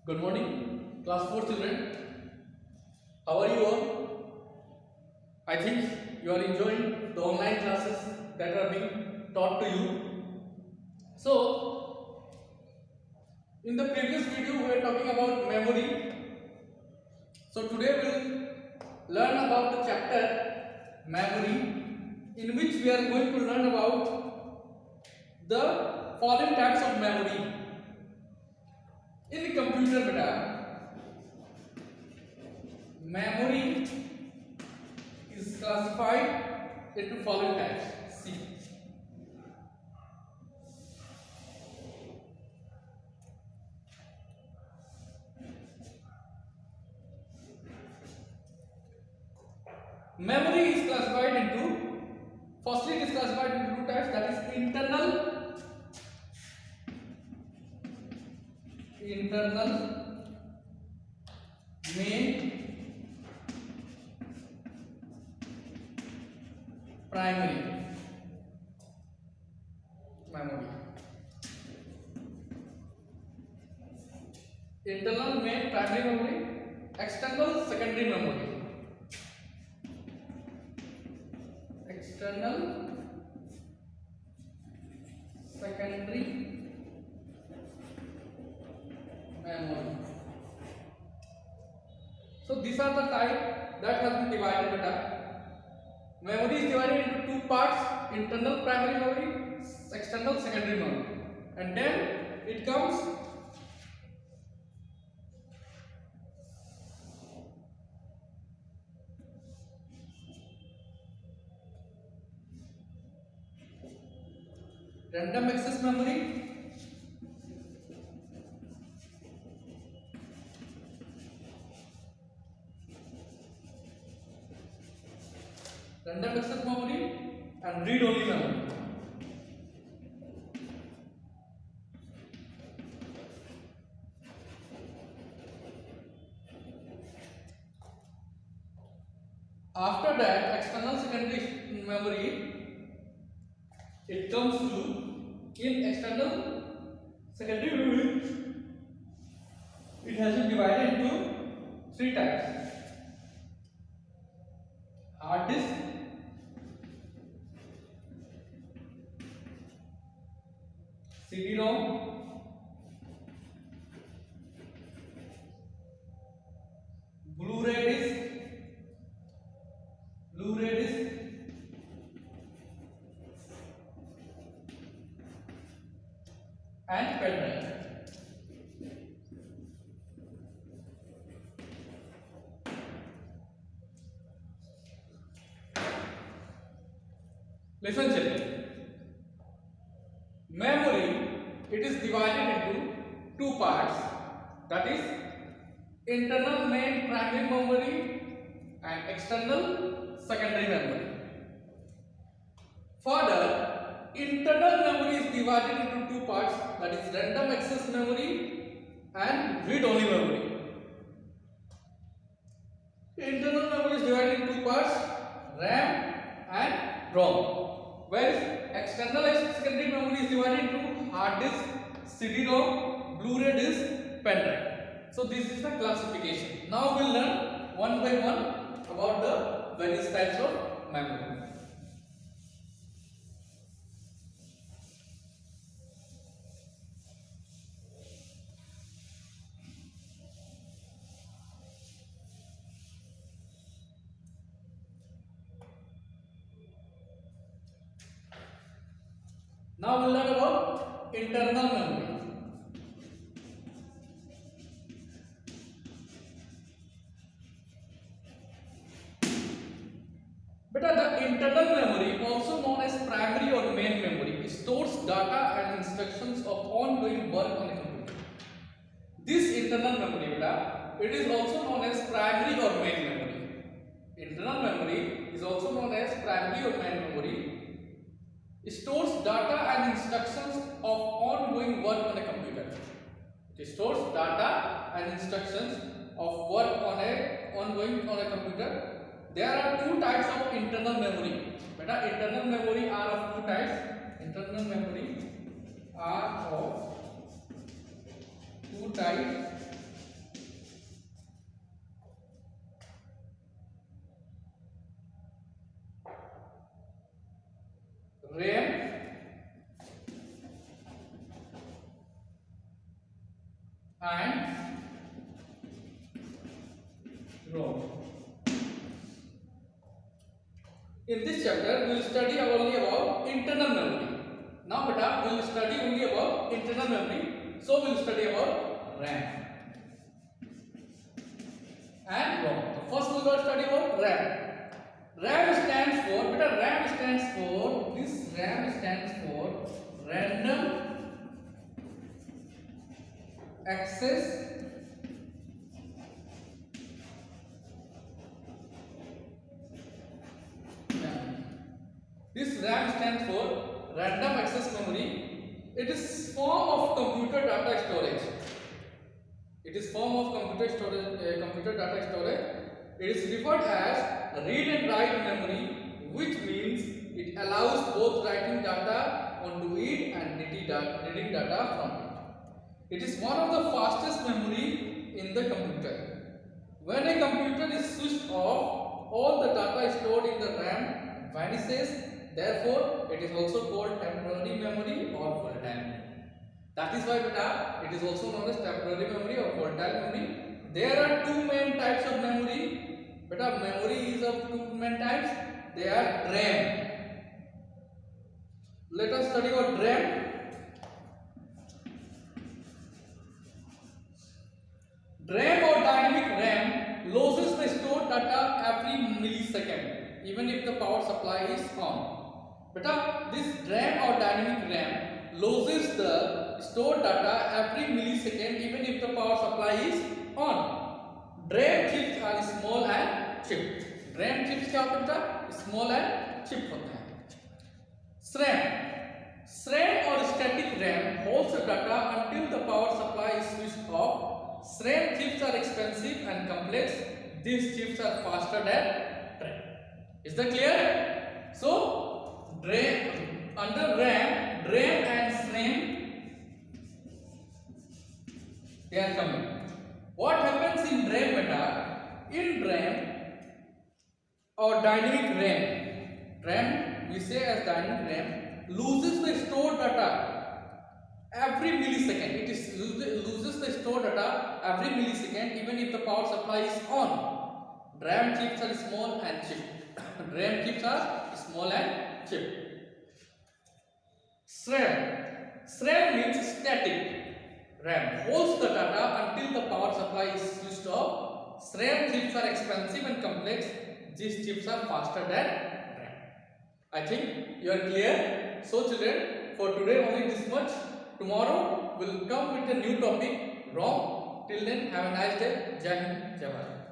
Good morning, class 4 children. How are you all? I think you are enjoying the online classes that are being taught to you. So, in the previous video, we were talking about memory. So, today we will learn about the chapter memory, in which we are going to learn about the following types of memory. In the computer, beta, memory is classified into following types. See, memory is classified into, firstly it is classified into two types, that is internal main, primary memory. Internal main primary memory, external secondary memory. External secondary memory. So these are the type that has been divided beta. Memory is divided into two parts: internal primary memory, external secondary memory, and then it comes random access memory, and read-only memory. After that, external secondary memory, it comes to, in external secondary memory, it has been divided into three types: hard disk, CD-ROM, Blu-ray disc, and pen drive. Listen children, memory, it is divided into two parts, that is internal main primary memory and external secondary memory. Further, internal memory is divided into two parts, that is random access memory and read-only memory. Internal memory is divided into two parts, RAM and ROM. Whereas external secondary memory is divided into hard disk, CD-ROM, Blu-ray disc, pen drive. So this is the classification. Now we will learn one by one about the various types of memory. Now we will learn about internal memory. Beta, the internal memory, also known as primary or main memory, stores data and instructions of ongoing work on a computer. This internal memory, beta, it is also known as primary or main memory. Internal memory is also known as primary or main memory. It stores data and instructions of ongoing work on a computer. It stores data and instructions of work on a ongoing on a computer. There are two types of internal memory. Beta, internal memory are of two types. Internal memory are of two types. In this chapter, we will study only about internal memory. Now, beta, we will study only about internal memory. So, we will study about RAM and ROM. So, first we will study about RAM. RAM stands for, beta, RAM stands for, this RAM stands for random access memory. This RAM stands for random access memory. It is form of computer data storage. It is form of computer storage, computer data storage. It is referred as read and write memory, which means it allows both writing data onto it and reading data from it. It is one of the fastest memory in the computer. When a computer is switched off, all the data stored in the RAM vanishes. Therefore, it is also called temporary memory or volatile memory. That is why, beta, it is also known as temporary memory or volatile memory. There are two main types of memory. Beta, memory is of two main types. They are DRAM. Let us study about DRAM. DRAM or dynamic RAM loses the stored data every millisecond, even if the power supply is on. Beta, this DRAM or dynamic RAM loses the stored data every millisecond, even if the power supply is on. DRAM chips are small and chip. DRAM chips क्या होता है? Small and chip होता है. SRAM or static RAM holds the data until the power supply is switched off. SRAM chips are expensive and complex. These chips are faster than DRAM. Is that clear? So, under RAM, DRAM and SRAM, they are coming. What happens in DRAM, beta? In DRAM or dynamic RAM, we say as dynamic RAM, loses the stored data every millisecond. It is loses the stored data every millisecond, even if the power supply is on. DRAM chips are small and cheap. DRAM chips are small and cheap. SRAM means static RAM, holds the data until the power supply is switched off. SRAM chips are expensive and complex. These chips are faster than RAM. I think you are clear. So children, for today only this much. Tomorrow we will come with a new topic, ROM. Till then, have a nice day. Jai Hind, Jai Bharat.